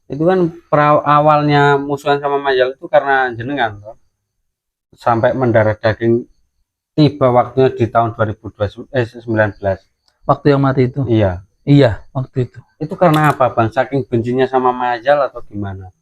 Itu kan awalnya musuhan sama Majal itu karena jenengan toh. Sampai mendarah daging tiba waktunya di tahun 2019. Waktu yang mati itu. Iya. Iya, waktu itu. Itu karena apa, Bang? Saking bencinya sama Majal atau gimana?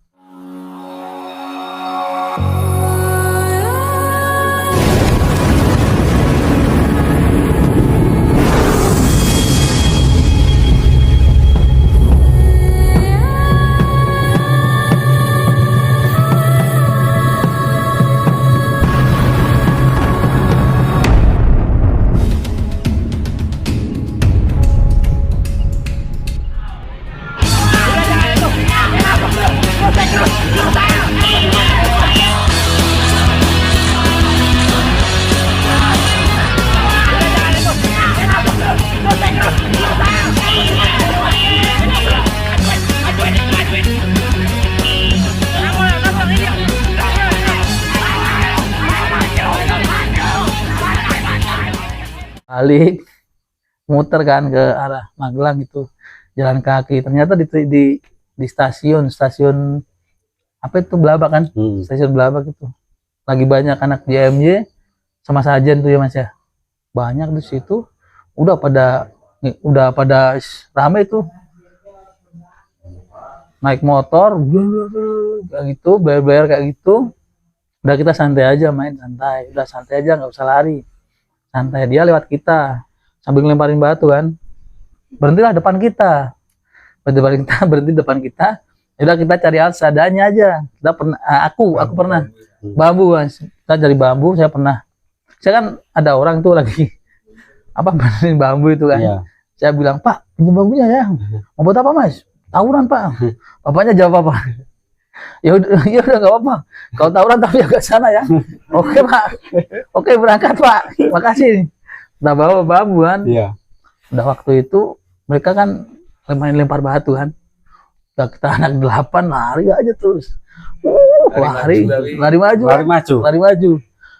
Balik muter kan ke arah Magelang itu, jalan kaki. Ternyata di stasiun apa itu Belabak kan, stasiun Belabak itu lagi banyak anak JMJ sama Sajen tuh ya Mas ya, banyak di situ. Udah pada rame itu, naik motor kayak gitu, bayar kayak gitu. Udah kita santai aja, main santai, udah santai aja, nggak usah lari, santai. Dia lewat kita sambil ngelemparin batu kan, berhentilah depan kita, berhenti depan kita. Udah kita cari alat seadanya aja. Kita pernah, aku pernah bambu Mas, kita cari bambu. Saya kan ada orang tuh lagi apa benerin bambu itu kan. Iya. Saya bilang, Pak, pinjam bambunya ya. Mau buat apa Mas? Tawuran Pak. Bapaknya jawab apa? Ya udah nggak apa-apa. Kalau tawuran tapi agak sana ya. Oke Pak. Oke berangkat Pak. Makasih. Kita bawa bambu kan. Iya. Udah waktu itu mereka kan lempar batu kan. Udah kita anak 8 lari aja terus. Lari maju.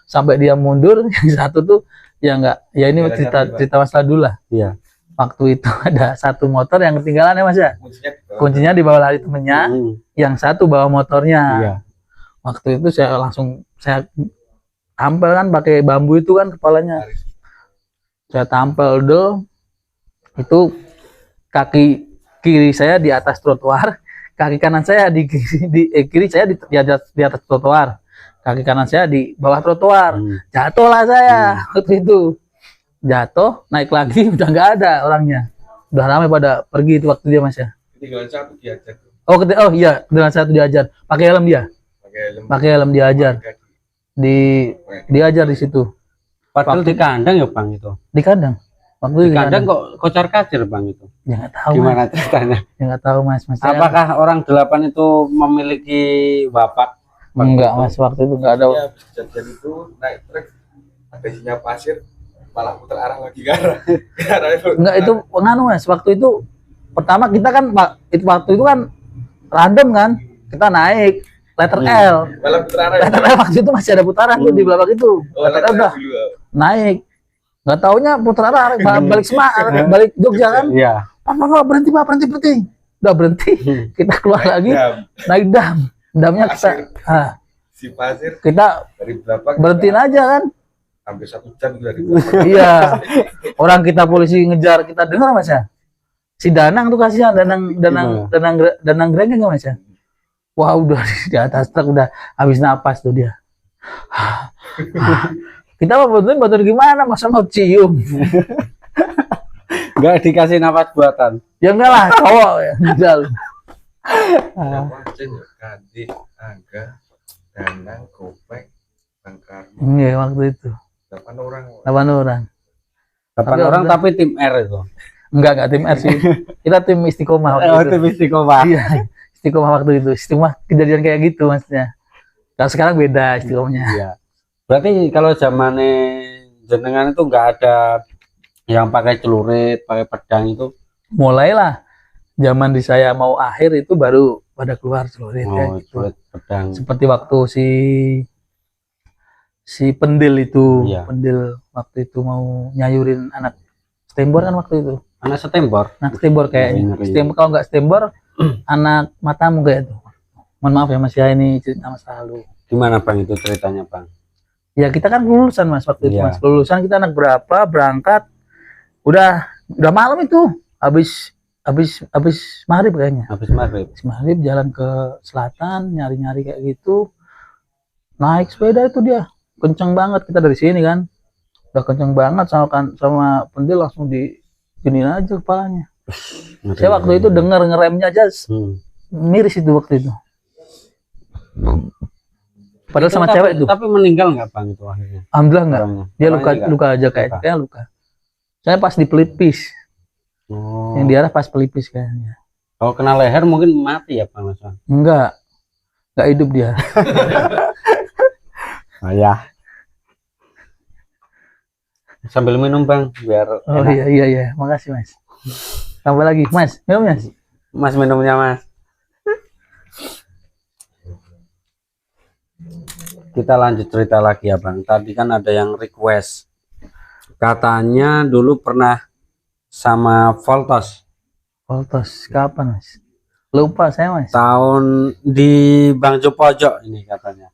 Sampai dia mundur. Yang satu tuh ya enggak. Ya ini cerita masalah dulu lah. Iya. Waktu itu ada satu motor yang ketinggalan ya Mas ya. Kuncinya dibawa lari temennya. Yang satu bawa motornya. Iya. Waktu itu saya tampel kan pakai bambu itu kan kepalanya. Saya tampel dulu. Itu kaki kiri saya di atas trotoar, kaki kanan saya kiri saya di atas trotoar, kaki kanan saya di bawah trotoar. Jatuhlah saya waktu itu. Jatuh, naik lagi udah nggak ada orangnya. Udah ramai pada pergi itu waktu dia Mas ya. Ketinggalan satu diajar. Oh iya, ketinggalan satu diajar. Pakai helm dia. Pakai helm diajar. Diajar di situ. Padahal di kandang ya Bang itu. Di kandang. Waktu di kandang kok kocar-kacir Bang itu. Ya nggak tahu. Gimana Mas. ceritanya? Ya nggak tahu Mas. Apakah orang 8 itu memiliki bapak? Enggak Mas, waktu itu nggak ada. Ya, habis kejadian itu naik truk, ada sinyal pasir, malah putar arah lagi ke arah. Enggak, itu penganu Mas. Waktu itu pertama kita kan waktu itu kan random kan, kita naik letter L. Malah putar arah. Letter L waktu itu masih ada putaran tuh di Belabak itu. Letter L udah naik. Nggak taunya putar arah balik Semarang, balik Jogja kan. Iya. Pak, berhenti. Udah berhenti. Kita keluar lagi, naik dam. Damnya kita si pasir kita dari Belabak berhentiin aja kan. Hampir 1 jam dari Belabak. Iya. Orang kita polisi ngejar, kita dengar Mas ya. Si Danang tuh kasihan, Danang Grengeng Mas ya. Wah, udah di atas truk udah habis napas tuh dia. Kita mau bantuin gimana, masa mau cium? Enggak dikasih nafas buatan. Ya enggak lah, cowok ya. Wajen ya, Kandi, Angga, Danang, Gopeng, Bang Karno. Iya, waktu itu. 8 orang. 8 orang tapi tim R itu. Enggak tim R sih. Kita tim Istiqomah waktu itu. Tim Istiqomah. Iya, Istiqomah waktu itu. Istiqomah kejadian kayak gitu maksudnya. Kalau sekarang beda Istiqomahnya. Iya. Berarti kalau zamannya jenengan itu enggak ada yang pakai celurit, pakai pedang itu? Mulailah zaman di saya mau akhir itu baru pada keluar celurit ya, gitu. Celurit pedang. Seperti waktu si Pendil itu, Iya. Pendil waktu itu mau nyayurin anak stembor kan waktu itu. Anak setembor. Anak stembor kayaknya. Ngeri. Kalau nggak stembor anak matamu kayak itu. Mohon maaf ya Mas ya, ini cerita masa lalu. Gimana Bang itu ceritanya Bang? Ya kita kan lulusan Mas waktu itu Iya. Mas. Lulusan kita anak berapa berangkat. Udah malam itu. Habis maghrib kayaknya. Habis maghrib. Habis maghrib jalan ke selatan nyari-nyari kayak gitu. Naik sepeda itu dia. Kenceng banget kita dari sini kan. Udah kenceng banget sama pendil langsung di giniin aja kepalanya. Saya waktu itu dengar ngeremnya aja miris itu waktu itu. Padahal sama cewek itu. Tapi meninggal nggak Bang itu akhirnya? Alhamdulillah enggak. Orangnya. Dia Orangnya luka aja kayaknya luka. Saya pas di pelipis. Oh. Yang diarah pas pelipis kayaknya. Kalau kena leher mungkin mati ya Bang Hasan? Enggak hidup dia. Oh ya. Sambil minum Bang biar Oh enak. iya, makasih Mas. Tambah lagi Mas, minum ya? Mas minumnya Mas. Kita lanjut cerita lagi ya Bang. Tadi kan ada yang request. Katanya dulu pernah sama Voltos. Voltos kapan Mas? Lupa saya Mas. Tahun di Bang Jopojok ini katanya.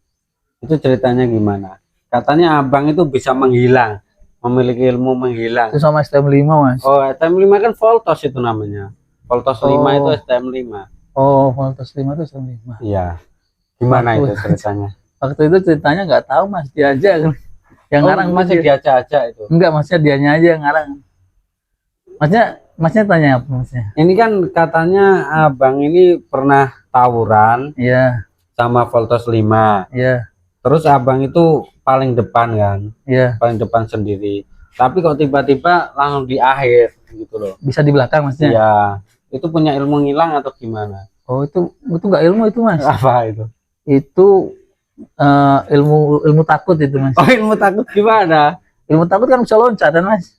Itu ceritanya gimana? Katanya abang itu bisa menghilang, memiliki ilmu menghilang. Itu sama STM 5 Mas. Oh, STM 5 kan Voltos itu namanya. Voltos 5 itu STM 5. Oh, Voltos 5 itu STM 5. Iya. Gimana Waktu- itu ceritanya? Waktu itu ceritanya nggak tahu Mas, dia aja yang ngarang masih dia. diacak-acak itu. Enggak, Masnya dianya aja yang ngarang. Masnya tanya apa Masnya? Ini kan katanya abang ini pernah tawuran Iya, sama Voltos 5. iya, Terus abang itu paling depan kan, iya. paling depan sendiri. Tapi kok tiba-tiba langsung di akhir gitu loh. Bisa di belakang Masnya? Iya. Itu punya ilmu ngilang atau gimana? Oh, itu nggak ilmu itu Mas. Apa itu? Itu ilmu takut itu Mas. Oh, ilmu takut gimana? Ilmu takut kan bisa loncat kan Mas.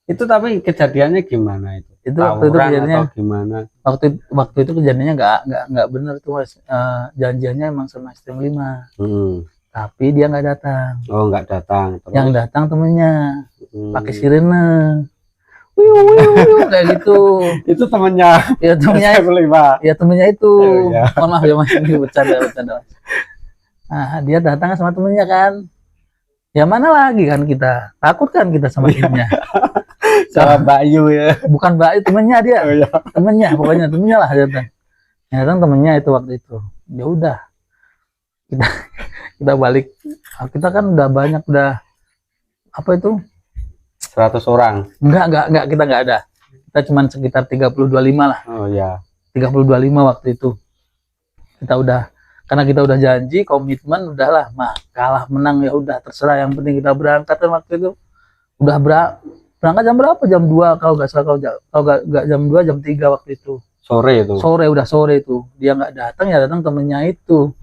Itu tapi kejadiannya gimana itu? Itu waktu itu Tawuran kejadiannya atau gimana? waktu itu kejadiannya nggak benar tuh Mas. Janjiannya emang sama STM 5. Tapi dia nggak datang. Oh, nggak datang. Terus? Yang datang temennya pakai Hmm. sirene. Wiu, kayak gitu. Itu temennya. Ya temennya STM 5. ya temennya itu. Oh, iya. Mohon maaf ya Mas, ini bercanda Mas. Nah, dia datang sama temennya kan. Ya mana lagi kan kita takut kan kita sama temennya. Sama Bayu ya. Bukan Mbak, temennya dia. Oh, iya. Temennya, pokoknya temennya lah dia datang. Yang datang temennya itu waktu itu. Ya udah. Kita balik. Nah, kita kan udah banyak udah apa itu? 100 orang. Enggak, kita enggak ada. Kita cuman sekitar 30-25 lah. Oh ya. 30-25 waktu itu. Kita udah karena kita udah janji komitmen udahlah mah kalah menang ya udah terserah yang penting kita berangkat kan waktu itu udah berangkat jam berapa jam 2 kalau nggak salah kalau nggak jam 2 jam 3 waktu itu Sore itu. udah sore itu dia nggak datang ya datang temennya itu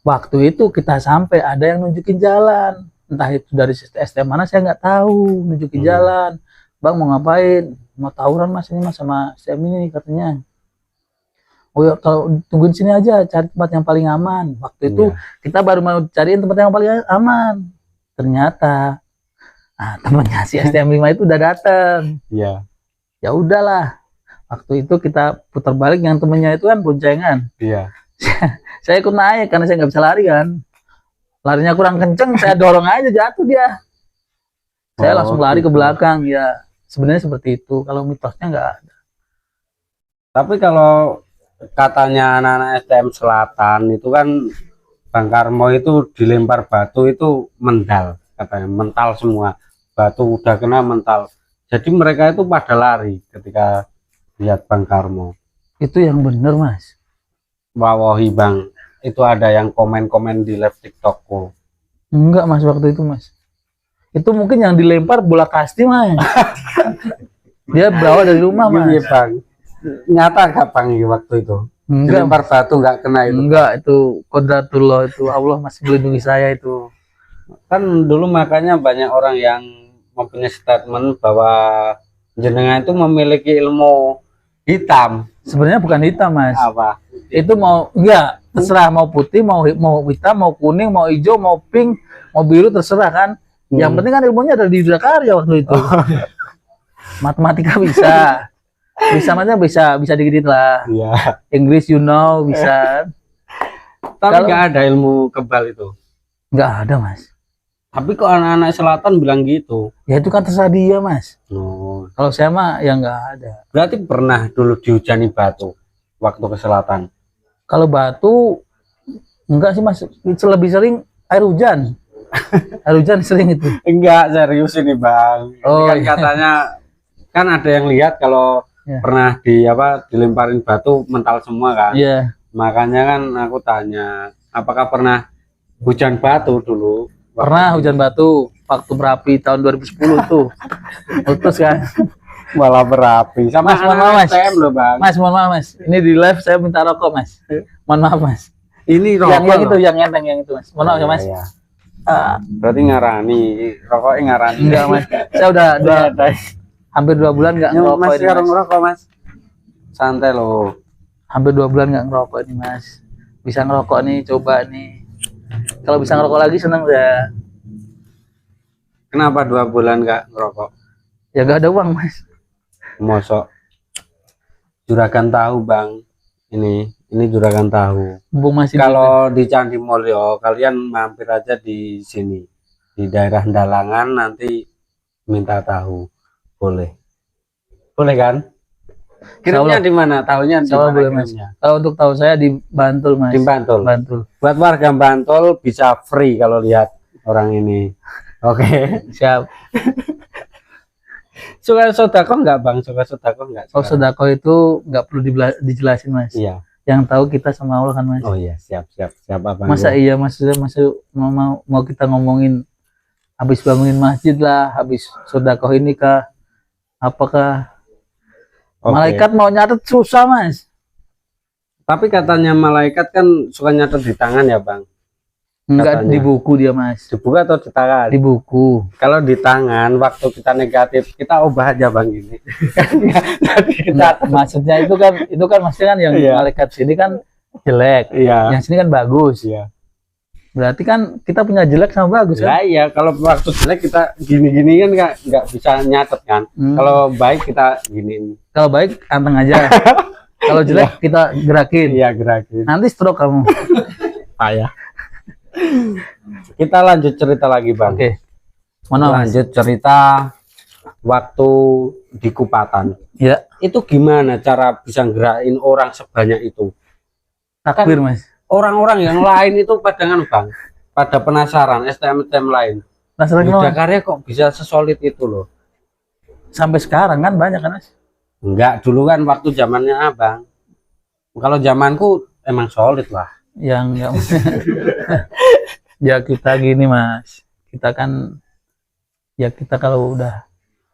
waktu itu kita sampai ada yang nunjukin jalan entah itu dari STM mana saya nggak tahu nunjukin jalan bang mau ngapain mau tawuran mas ini mas sama STM ini katanya. Oh ya, kalau tungguin sini aja, cari tempat yang paling aman. Waktu itu kita baru mau cariin tempat yang paling aman. Ternyata, temannya si STM 5 itu udah datang. Iya. Ya udahlah. Waktu itu kita putar balik yang temennya itu kan boncengan. Iya. Saya ikut naik karena saya nggak bisa lari kan. Larinya kurang kenceng, saya dorong aja jatuh dia. Saya langsung lari ke belakang. Ya sebenarnya seperti itu. Kalau mitosnya nggak ada. Tapi kalau katanya anak-anak STM Selatan itu kan Bang Karmo itu dilempar batu itu mental katanya, mental semua, batu udah kena mental, jadi mereka itu pada lari ketika lihat Bang Karmo. Itu yang bener mas. Wawahi Bang, itu ada yang komen-komen di live TikTokku. Enggak mas, waktu itu mas itu mungkin yang dilempar bola kasti mas. Dia bawa dari rumah mas. Iya Bang, nyata gak Bang waktu itu? Enggak, Dilempar batu nggak kena itu? enggak, itu kodratullah, itu Allah masih melindungi saya itu. Kan dulu makanya banyak orang yang mempunyai statement bahwa jenengan itu memiliki ilmu hitam. Sebenarnya bukan hitam mas. Apa? Itu mau enggak terserah, mau putih, mau hitam, mau kuning, mau hijau, mau pink, mau biru, terserah kan. Yang penting kan ilmunya ada di Jakarta waktu itu. Matematika bisa, bisa dikit lah. Iya. Inggris bisa. Tapi Kalau- nggak ada ilmu kebal itu. Nggak ada mas. Tapi kok anak-anak selatan bilang gitu. Ya itu kan terserah dia mas. Oh, Kalau saya mah ya nggak ada. berarti pernah dulu dihujani batu waktu ke selatan. Kalau batu enggak sih mas. Lebih sering air hujan. Air hujan sering itu. Enggak, serius ini Bang. Ini Oh, kan iya. katanya kan ada yang lihat kalau Iya. pernah dilemparin batu mental semua kan. Iya. Makanya kan aku tanya, apakah pernah hujan batu dulu? Pernah hujan batu waktu berapi tahun 2010 tuh. Putus kan. Malah berapi sama Mas, mohon anak maaf, Mas. STM loh Bang. Mas, mohon maaf mas. Ini di live saya minta rokok mas. Mohon maaf mas. Ini rokok Yang itu, loh. yang enteng yang itu mas. Mohon maaf ya mas. Iya. Ah, Berarti ngarani, rokoknya ngarani. enggak mas. Saya udah hampir 2 bulan nggak ngerokok Mas ini sekarang mas. ngerokok Mas. Santai loh. Hampir 2 bulan nggak ngerokok ini mas. Bisa ngerokok nih, coba nih. Kalau bisa ngerokok lagi seneng saya. Kenapa 2 bulan nggak ngerokok? Ya gak ada uang mas. Mosok juragan tahu Bang. Ini juragan tahu. Mumpung masih Kalau di Candi Mulyo, kalian mampir aja di sini. Di daerah Dalangan nanti minta tahu. Boleh. Boleh kan? Kirimnya di mana? Tahunya di Insya Allah mana boleh, Mas. kirimnya? Kalau untuk tahu saya di Bantul mas. Di Bantul. Bantul. Buat warga Bantul bisa free kalau lihat orang ini. Oke. Siap. Suka sodako enggak Bang? Suka sodako enggak? Kalau sedekah itu nggak perlu dijelasin mas. Iya. Yang tahu kita sama Allah kan mas. Oh iya, siap Abang. Masa iya maksudnya mau kita ngomongin habis bangunin masjid lah, habis sedekah ini kah? Apakah Oke. malaikat mau nyatet susah mas? Tapi katanya malaikat kan suka nyatet di tangan ya Bang. Enggak Katanya. di buku dia mas. Dibuka atau di tangan? Di buku. Kalau di tangan waktu kita negatif kita ubah aja Bang gini. Jadi kita Enggak, maksudnya itu kan maksudnya kan yang Iya. malaikat sini kan jelek, iya. yang sini kan bagus. Iya. Berarti kan kita punya jelek sama bagus Ya kan? iya, kalau waktu jelek kita gini-gini kan nggak bisa nyatet kan. Hmm. Kalau baik kita gini. Kalau baik anteng aja. Kalau jelek kita gerakin. Iya, gerakin. Nanti stroke kamu. Payah. Kita lanjut cerita lagi Bang. Oke. Mana Mas? Lanjut cerita waktu di Kupatan. Ya, Itu gimana cara bisa gerakin orang sebanyak itu? takbir Mas. Orang-orang yang lain itu pada Bang, pada penasaran STM-STM lain. Nah, sering Budha no, Karya kok bisa sesolid itu loh? sampai sekarang kan banyak kan Mas? Enggak, dulu kan waktu zamannya Abang. Kalau zamanku emang solid lah. Yang enggak ya kita gini Mas. Kita kan ya kita kalau udah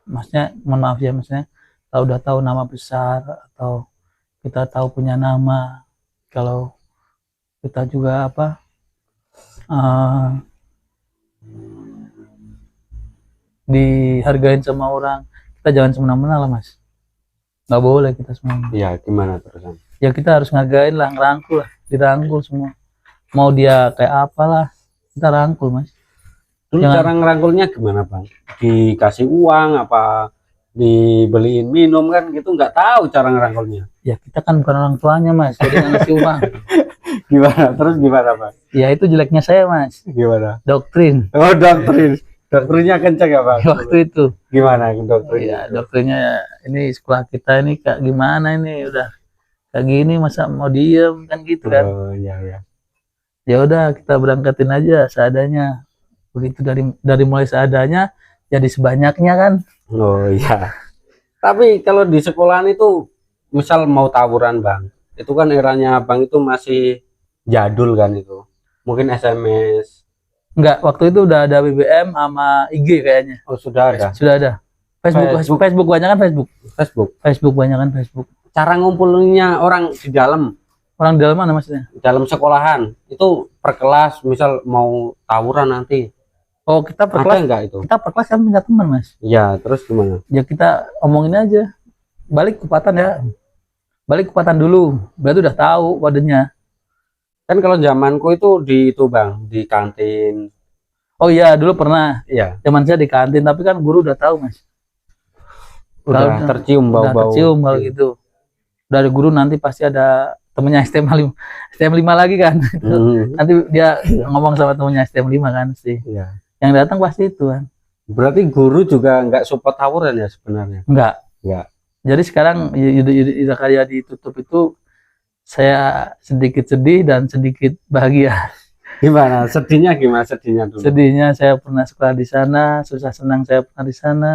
maksudnya mohon maaf ya maksudnya kalau udah tahu nama besar atau kita tahu punya nama, kalau kita juga apa dihargain sama orang, kita jangan semena-mena lah Mas. Nggak boleh kita semena. Iya, gimana terusan? Ya kita harus ngargain lah, ngerangkul lah, dirangkul semua. Mau dia kayak apalah, kita rangkul Mas. Dulu Jangan- cara ngerangkulnya gimana Bang? Dikasih uang apa dibeliin minum kan gitu, nggak tahu cara ngerangkulnya. Ya kita kan bukan orang tuanya Mas, jadi nggak ngasih uang. Gimana? Terus gimana Bang? Ya itu jeleknya saya Mas, Gimana? doktrin. Oh, doktrin. Doktrinnya kenceng ya Bang? Waktu itu. Gimana doktrinnya? Ya doktrinnya ya, ini sekolah kita ini kayak gimana ini udah kayak gini masa mau diem kan gitu kan. Oh iya iya. Ya udah kita berangkatin aja seadanya. Begitu dari mulai seadanya jadi sebanyaknya kan. Oh iya. Tapi kalau di sekolahan itu misal mau tawuran Bang, itu kan eranya Bang itu masih jadul kan itu. Mungkin SMS. Enggak, waktu itu udah ada BBM sama IG kayaknya. Oh sudah ada. Sudah ada. Facebook banyak kan Facebook. Facebook. Banyak kan Facebook. Cara ngumpulinnya orang di dalam Orang di dalam mana maksudnya? sekolahan itu per kelas misal mau tawuran nanti. Oh, kita per Ada kelas. enggak itu? Kita per kelas kan punya teman, Mas. Iya, terus gimana? Ya kita omongin aja. Balik Kupatan ya. Balik Kupatan dulu. Berarti udah tahu wadenya. Kan kalau zamanku itu di itu Bang, di kantin. Oh iya, dulu pernah. Iya. Zaman saya di kantin, tapi kan guru udah tahu, Mas. Udah tercium udah bau-bau. tercium kalau gitu. Dari guru nanti pasti ada temennya STM 5 lagi kan. Nanti dia ngomong sama temennya STM 5 kan sih. Iya. Yang datang pasti itu kan. Berarti guru juga nggak support tawuran ya sebenarnya? Enggak. Enggak. Jadi sekarang Yuda Karya ditutup itu saya sedikit sedih dan sedikit bahagia. Gimana? Sedihnya gimana? Sedihnya dulu. Sedihnya saya pernah sekolah di sana, susah senang saya pernah di sana.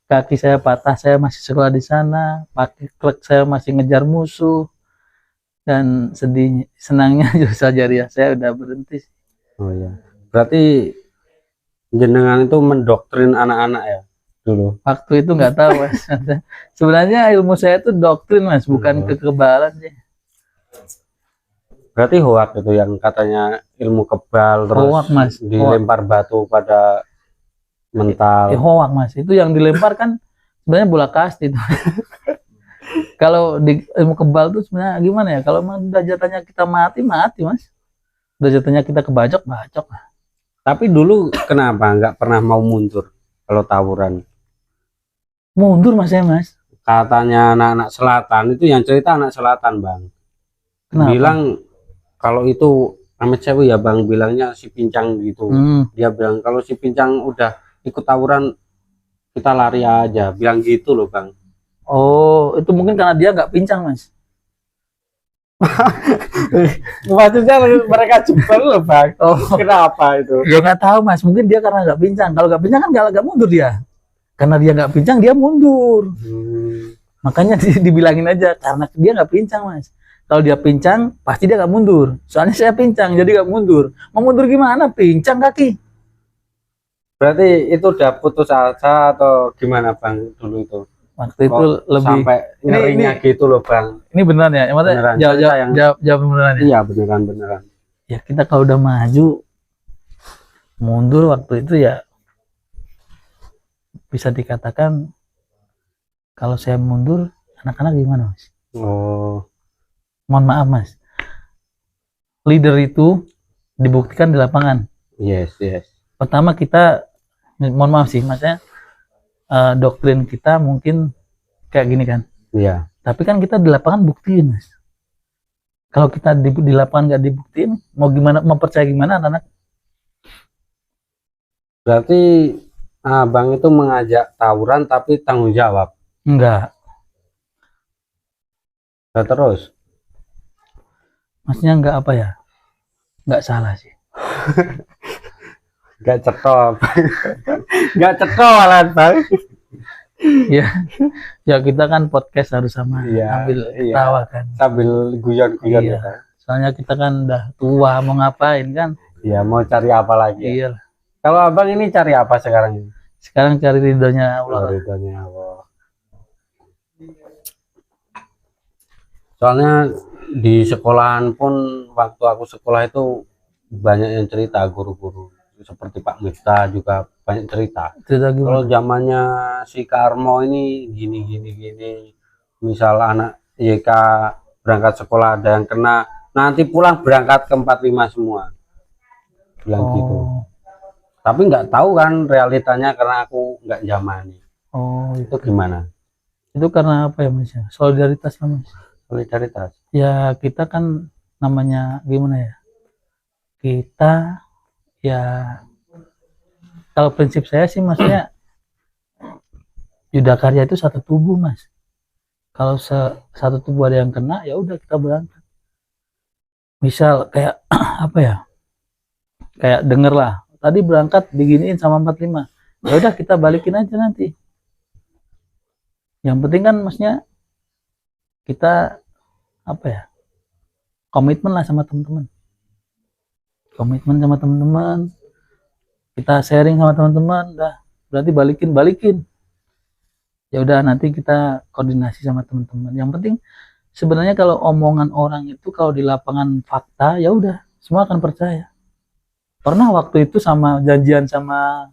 Kaki saya patah, saya masih sekolah di sana. Pakai klek saya masih ngejar musuh. Dan sedih, senangnya justru Jariah saya udah berhenti. Oh iya. Berarti jenengan itu mendoktrin anak-anak ya dulu. Waktu itu nggak tahu Mas. Sebenarnya ilmu saya itu doktrin Mas, bukan kekebalan sih. Berarti hoak itu yang katanya ilmu kebal terus Hoak, Mas. dilempar batu pada mental. Hoak Mas, itu yang dilempar kan sebenarnya bola kasti itu. Kalau di ilmu kebal tuh sebenarnya gimana ya? Kalau memang udah jatahnya kita mati Mas. Udah jatahnya kita kebacok. Tapi dulu kenapa nggak pernah mau mundur kalau tawuran? Mundur Mas ya Mas. Katanya anak-anak selatan itu, yang cerita anak selatan Bang. Kenapa? Bilang kalau itu amit cewek ya Bang, bilangnya si Pincang gitu. Dia bilang kalau si Pincang udah ikut tawuran kita lari aja, bilang gitu loh Bang. Oh, itu mungkin karena dia nggak pincang Mas. Maksudnya mereka jebol loh Bang. Oh, Kenapa itu? ya nggak tahu Mas. Mungkin dia karena nggak pincang. Kalau nggak pincang kan nggak mundur dia. Karena dia nggak pincang dia mundur. Makanya dibilangin aja karena dia nggak pincang Mas. Kalau dia pincang pasti dia nggak mundur. Soalnya saya pincang jadi nggak mundur. Mau mundur gimana? Pincang kaki. Berarti itu udah putus asa atau gimana Bang dulu itu? Waktu itu Kok lebih sampai nyerinya gitu loh Bang. ini beneran ya? Maksudnya Beneran, jawab beneran ya? Iya beneran. Ya kita kalau udah maju mundur waktu itu ya bisa dikatakan kalau saya mundur anak-anak gimana Mas? Oh. Mohon maaf Mas. Leader itu dibuktikan di lapangan. Yes. Pertama kita mohon maaf sih maksudnya doktrin kita mungkin kayak gini kan. Iya. Tapi kan kita di lapangan buktiin Mas. Kalau kita di lapangan nggak dibuktiin, mau gimana, mau percaya gimana anak-anak? Berarti Abang itu mengajak tawuran tapi tanggung jawab. Enggak. Nah, terus Maksudnya enggak apa ya? Enggak salah sih. nggak cetol. Nggak cetol malah Bang. Ya kita kan podcast harus sama Iya, ambil iya. tawa kan. Sambil guyon-guyon Iya. ya Bang. Soalnya kita kan udah tua mau ngapain kan? Iya, mau cari apa lagi? Iya. Kalau Abang ini cari apa sekarang ini? Sekarang cari ridhonya Allah. Ridhonya Allah. Soalnya di sekolahan pun waktu aku sekolah itu banyak yang cerita, guru-guru seperti Pak Miftah juga banyak cerita. Cerita Kalau gimana? zamannya si Karmo ini gini. Misal anak YK berangkat sekolah ada yang kena, nanti pulang berangkat ke 45 semua. Bilang gitu. Tapi nggak tahu kan realitanya karena aku nggak zamani. Oh, Itu gimana? itu karena apa ya Mas? Solidaritas lah Mas. Solidaritas. Ya kita kan namanya gimana ya? Kita ya kalau prinsip saya sih maksudnya Yuda Karya itu satu tubuh Mas. Kalau satu tubuh ada yang kena ya udah kita berangkat. Misal kayak apa ya? Kayak denger lah. Tadi berangkat diginiin sama 45. Ya udah kita balikin aja nanti. Yang penting kan maksudnya kita apa ya? Komitmen lah sama teman-teman. Komitmen sama teman-teman. Kita sharing sama teman-teman, udah berarti balikin. Ya udah nanti kita koordinasi sama teman-teman. Yang penting sebenarnya kalau omongan orang itu kalau di lapangan fakta ya udah semua akan percaya. Pernah waktu itu sama janjian sama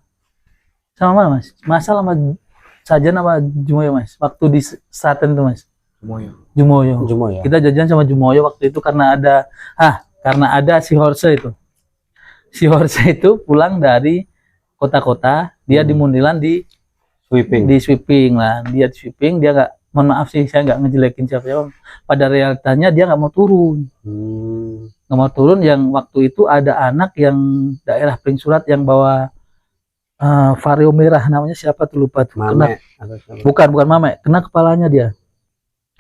mana Mas? Masal sama Sajan sama Jumoyo Mas. Waktu di Saten itu Mas. Jumoyo. Ya. Kita janjian sama Jumoyo waktu itu karena ada si Horse itu. Si Horse itu pulang dari kota-kota, dia di Mundilan di sweeping. di sweeping lah, dia di sweeping, dia nggak, mohon maaf sih saya nggak ngejelekin siapa, pada realitanya dia nggak mau turun. Nggak mau turun. Yang waktu itu ada anak yang daerah Pringsurat yang bawa vario merah, namanya siapa tuh, lupa tuh. Mame, bukan mame, kena kepalanya dia,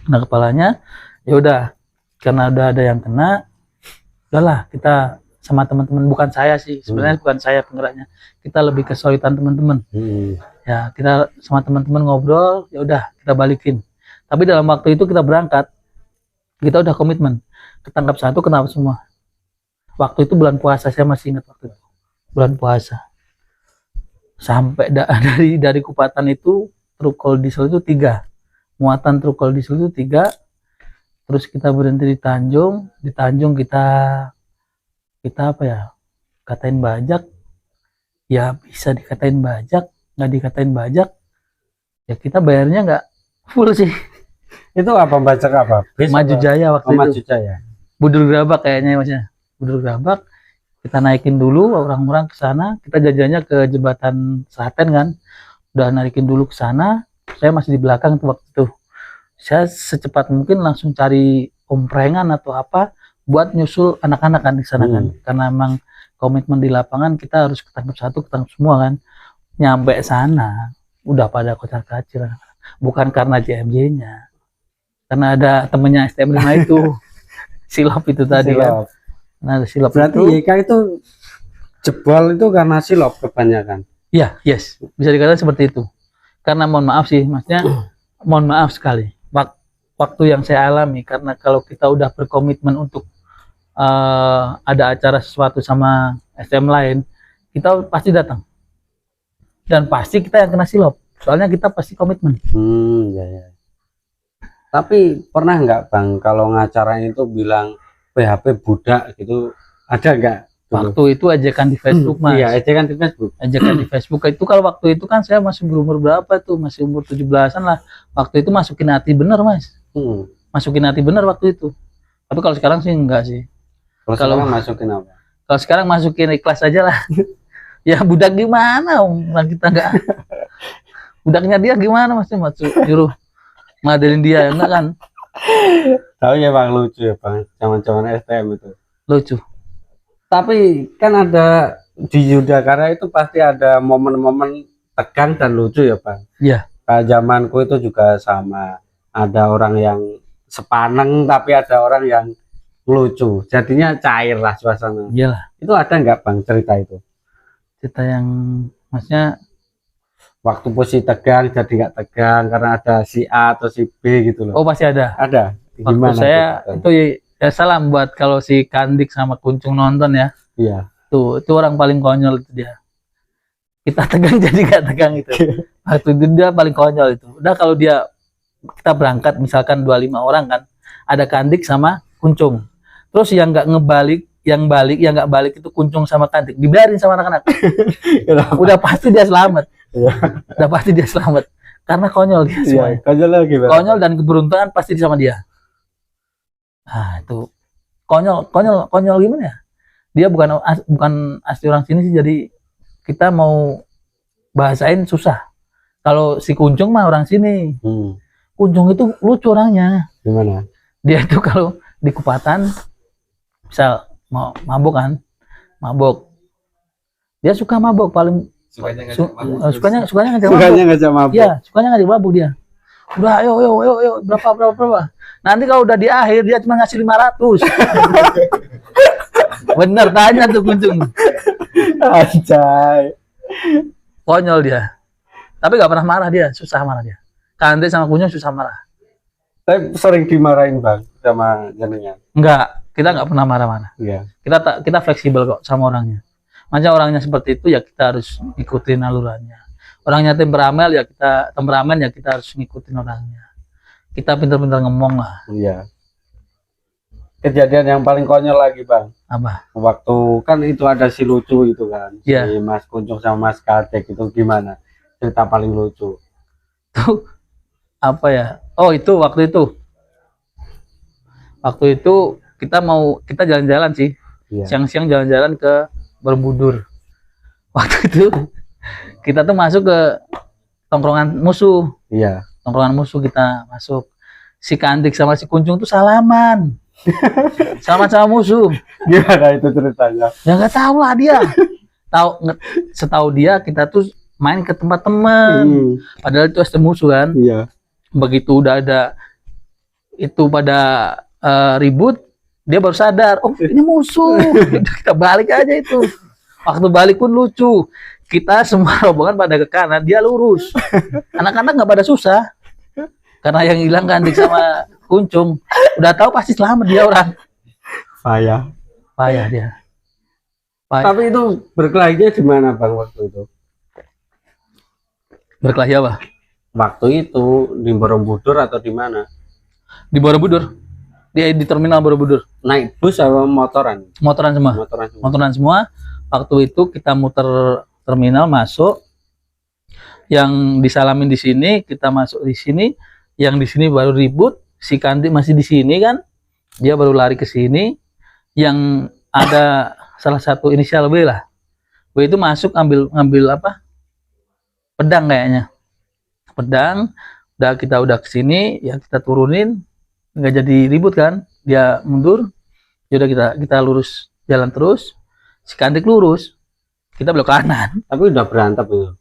kena kepalanya. Ya udah, karena udah ada yang kena, udahlah kita sama teman-teman, bukan saya sih sebenarnya, bukan saya penggeraknya, kita lebih kesulitan teman-teman. Ya kita sama teman-teman ngobrol, ya udah kita balikin. Tapi dalam waktu itu kita berangkat, kita udah komitmen, ketangkap satu kenapa semua. Waktu itu bulan puasa, saya masih ingat waktu itu bulan puasa. Sampai dari Kupatan itu truk kol diesel itu 3, muatan truk kol diesel itu 3. Terus kita berhenti di Tanjung kita apa ya, katain bajak, ya bisa dikatain bajak, nggak dikatain bajak, ya kita bayarnya nggak full sih. Itu apa, bajak apa? Maju Jaya waktu itu. Maju Jaya. Budur Gerabak kayaknya masnya. Budur Gerabak, kita naikin dulu orang-orang ke sana, kita jajannya ke jembatan Seraten kan. Udah naikin dulu ke sana, saya masih di belakang tuh waktu itu. Saya secepat mungkin langsung cari omprengan atau apa buat nyusul anak-anak kan di sana kan, karena emang komitmen di lapangan kita harus ketangkep satu, ketangkep semua kan. Nyampe sana udah pada kocar-kacir, bukan karena JMJ-nya, karena ada temennya STM 5 itu silop itu tadi kan. Nah silop berarti itu, YK itu jebol itu karena silop kebanyakan. ya yes, bisa dikatakan seperti itu. Karena mohon maaf sih maksudnya, mohon maaf sekali, waktu yang saya alami, karena kalau kita udah berkomitmen untuk ada acara sesuatu sama STM lain, kita pasti datang dan pasti kita yang kena silop, soalnya kita pasti komitmen. Ya. Tapi pernah nggak Bang kalau ngacarain itu bilang PHP budak gitu, ada nggak? Waktu itu ajakan di Facebook Mas. Iya, ajakan di Facebook. Ajakan di Facebook itu, kalau waktu itu kan saya masih berumur berapa tuh, masih umur 17-an lah. Waktu itu masukin hati bener Mas. Masukin hati bener waktu itu. Tapi kalau sekarang sih enggak sih. Kalau masukin apa? Kalau sekarang masukin ikhlas aja lah. Ya budak gimana, orang kita enggak. Budaknya dia gimana Masnya masuk nyuruh ngadelin dia, enggak kan? Tahu ya Bang, lucu ya Bang, zaman-zaman STM itu. Lucu. Tapi kan ada di Yudakara itu pasti ada momen-momen tegang dan lucu ya Bang. Iya. Kayak zamanku itu juga sama. Ada orang yang sepaneng tapi ada orang yang lucu, jadinya cair lah suasana. Iyalah. Itu ada nggak Bang cerita itu? Cerita yang maksudnya Waktu posisi tegang jadi nggak tegang karena ada si A atau si B gitu loh. oh pasti ada. Ada. Waktu Gimana saya tuh? itu ya salam buat kalau si Kandik sama Kuncung nonton ya. Iya. Tuh, itu orang paling konyol itu dia. Kita tegang jadi nggak tegang itu. Waktu itu dia paling konyol itu. Udah kalau dia, kita berangkat misalkan 25 orang kan, ada Kandik sama Kuncung. Terus yang nggak ngebalik, yang nggak balik itu Kuncung sama Kandik, dibiarin sama anak-anak. Udah pasti dia selamat. Udah pasti dia selamat. Karena konyol dia semua. Konyol lagi Bang. Konyol dan keberuntungan pasti sama dia. Nah itu konyol gimana ya? Dia bukan asli orang sini sih, jadi kita mau bahasain susah. Kalau si Kuncung mah orang sini. Kuncung itu lucu orangnya. Gimana? Dia itu kalau di Kupatan, misal mau mabuk kan, mabuk. Dia suka mabuk, paling Sukanya ngajak mabuk. sukanya ngajak mabuk. Sukanya ngajak mabuk. Iya, sukanya ngajak mabuk dia. Udah ayo berapa. Nanti kalau udah di akhir dia cuma ngasih 500. Bener, tanya tuh Kuncung. Anjay. Konyol dia. Tapi gak pernah marah dia, susah marah dia. Kandik sama Kuncung susah marah. Tapi sering dimarahin Bang sama jenengan. Enggak, kita nggak pernah marah-marah. Iya. Kita fleksibel kok sama orangnya. Macam orangnya seperti itu ya kita harus ngikutin alurannya. Orangnya temperamen ya kita harus ngikutin orangnya. Kita pintar-pintar ngomong lah. Iya. Kejadian yang paling konyol lagi Bang. Apa? Waktu kan itu ada si lucu itu kan. Iya. Si Mas Kuncung sama Mas Kadek itu gimana? Cerita paling lucu. Tuh apa ya? Oh itu waktu itu. Waktu itu kita jalan-jalan sih. Iya. Siang-siang jalan-jalan ke Borobudur. Waktu itu kita tuh masuk ke tongkrongan musuh. Iya. Tongkrongan musuh kita masuk. Si Kandik sama si Kunjung tuh salaman. Sama-sama musuh. Gimana itu ceritanya? Ya nggak tahu lah dia. Setahu dia kita tuh main ke tempat teman. Padahal itu SD musuh kan. Iya. Begitu udah ada itu pada ribut, dia baru sadar, oh ini musuh. Kita balik aja itu. Waktu balik pun lucu. Kita semua rombongan pada ke kanan, dia lurus. Anak-anak nggak pada susah. Karena yang hilang Kandik sama Kuncung. Udah tahu pasti selamat dia orang. Payah dia. Payah. Tapi itu berkelahinya di mana Bang waktu itu? Berkelahi apa? Waktu itu di Borobudur atau di mana? Di Borobudur. Dia di terminal Borobudur. Naik bus atau motoran? Motoran semua. Motoran semua. Motoran semua. Waktu itu kita muter terminal masuk. Yang disalamin di sini, kita masuk di sini. Yang di sini baru ribut. Si Kandik masih di sini kan. Dia baru lari ke sini. Yang ada salah satu inisial B lah. B itu masuk ngambil apa? Pedang kayaknya. Pedang. Udah kesini, ya kita turunin. Nggak jadi ribut kan. Dia mundur. Yaudah kita lurus jalan terus. Si Kandik lurus. Kita belok kanan. Tapi udah berantem itu.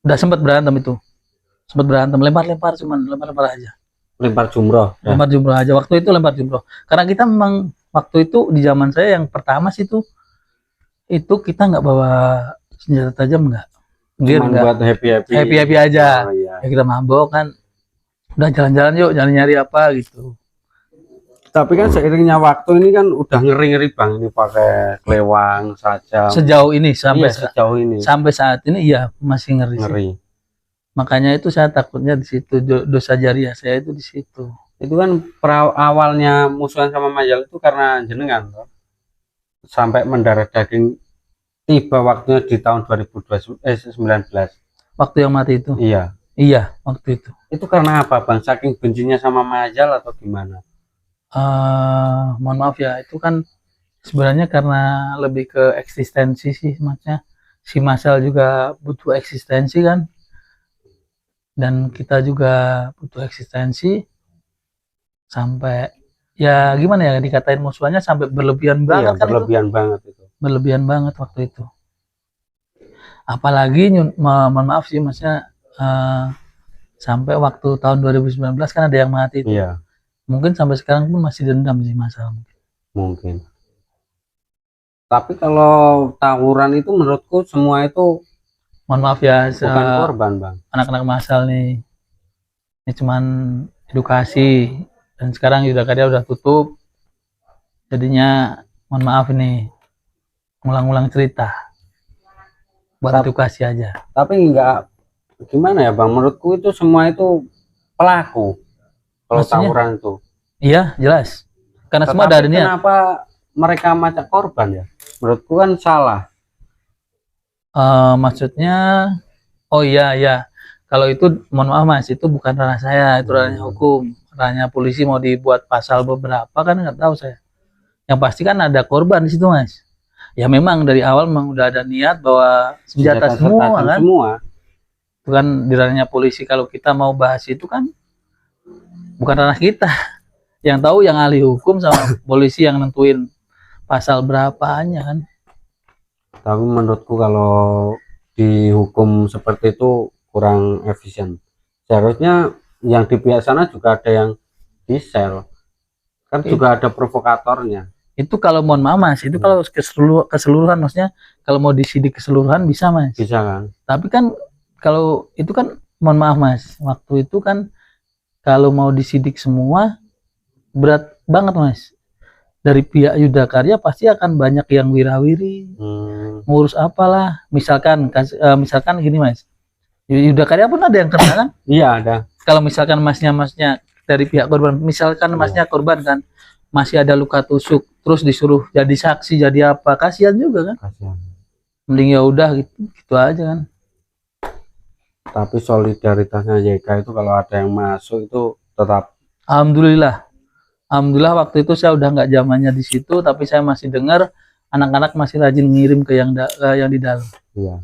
Udah sempat berantem itu. Sempat berantem, lempar-lempar cuman lempar-lempar aja. Lempar jumroh. Ya. Lempar jumroh aja. Waktu itu lempar jumroh. Karena kita memang waktu itu di zaman saya yang pertama sih itu kita nggak bawa senjata tajam nggak. Cuman buat happy aja. Oh, iya. Ya kita mabok kan. Udah jalan-jalan yuk, jalan nyari apa gitu. Tapi kan seiringnya waktu ini kan udah ngeri-ngeri Bang, ini pakai kelewang saja. Sejauh ini sampai Sejauh ini. Sampai saat ini iya masih ngeri. Ngeri. Sih. Makanya itu saya takutnya di situ, dosa jariah saya itu di situ. Itu kan awalnya musuhan sama Majal itu karena jenengan toh. Sampai mendarah daging tiba waktunya di tahun 2019. Waktu yang mati itu. Iya. Iya, waktu itu. Itu karena apa Bang? Saking bencinya sama Majal atau gimana? Mohon maaf ya, itu kan sebenarnya karena lebih ke eksistensi sih, maksudnya si Masal juga butuh eksistensi kan, dan kita juga butuh eksistensi sampai ya gimana ya dikatain musuhannya sampai berlebihan banget. Iya, kan berlebihan itu. Banget itu. Berlebihan banget waktu itu. Apalagi mohon maaf sih maksudnya sampai waktu tahun 2019 kan ada yang mati itu. Iya. Mungkin sampai sekarang pun masih dendam sih Masal. Mungkin. Tapi kalau tawuran itu menurutku semua itu mohon maaf ya, bukan korban Bang. Anak-anak Masal nih ini cuman edukasi, dan sekarang Yudhakarya udah tutup, jadinya mohon maaf nih ngulang-ulang cerita buat edukasi aja. Tapi enggak gimana ya Bang, menurutku itu semua itu pelaku kalau tawuran itu. Iya jelas, karena semua ada niat. Kenapa mereka macam korban ya? Menurutku kan salah. Maksudnya oh iya kalau itu mohon maaf Mas, itu bukan ranah saya, itu ranahnya hukum, ranahnya polisi. Mau dibuat pasal beberapa kan nggak tahu saya. Yang pasti kan ada korban di situ Mas. Ya memang dari awal memang udah ada niat bahwa senjata semua kan. Itu kan di ranahnya polisi. Kalau kita mau bahas itu kan bukan ranah kita. Yang tahu yang ahli hukum sama polisi yang nentuin pasal berapanya kan. Tapi menurutku kalau dihukum seperti itu kurang efisien. Seharusnya yang di pihak sana juga ada yang di sel. Kan juga ada provokatornya. Itu kalau mohon maaf Mas, itu kalau keseluruhan maksudnya kalau mau disidik keseluruhan bisa Mas. Bisa kan. Tapi kan kalau itu kan mohon maaf Mas, waktu itu kan kalau mau disidik semua berat banget Mas. Dari pihak Yudhakarya pasti akan banyak yang wirawiri, ngurus apalah. Misalkan gini Mas, Yudhakarya pun ada yang kena kan? Iya ada. Kalau misalkan masnya dari pihak korban, misalkan masnya korban kan, masih ada luka tusuk, terus disuruh jadi saksi, jadi apa, kasihan juga kan? Kasihan. Mending ya udah gitu aja kan. Tapi solidaritasnya JK itu kalau ada yang masuk itu tetap. Alhamdulillah waktu itu saya udah nggak zamannya di situ, tapi saya masih dengar anak-anak masih rajin ngirim ke yang di dalam. Iya.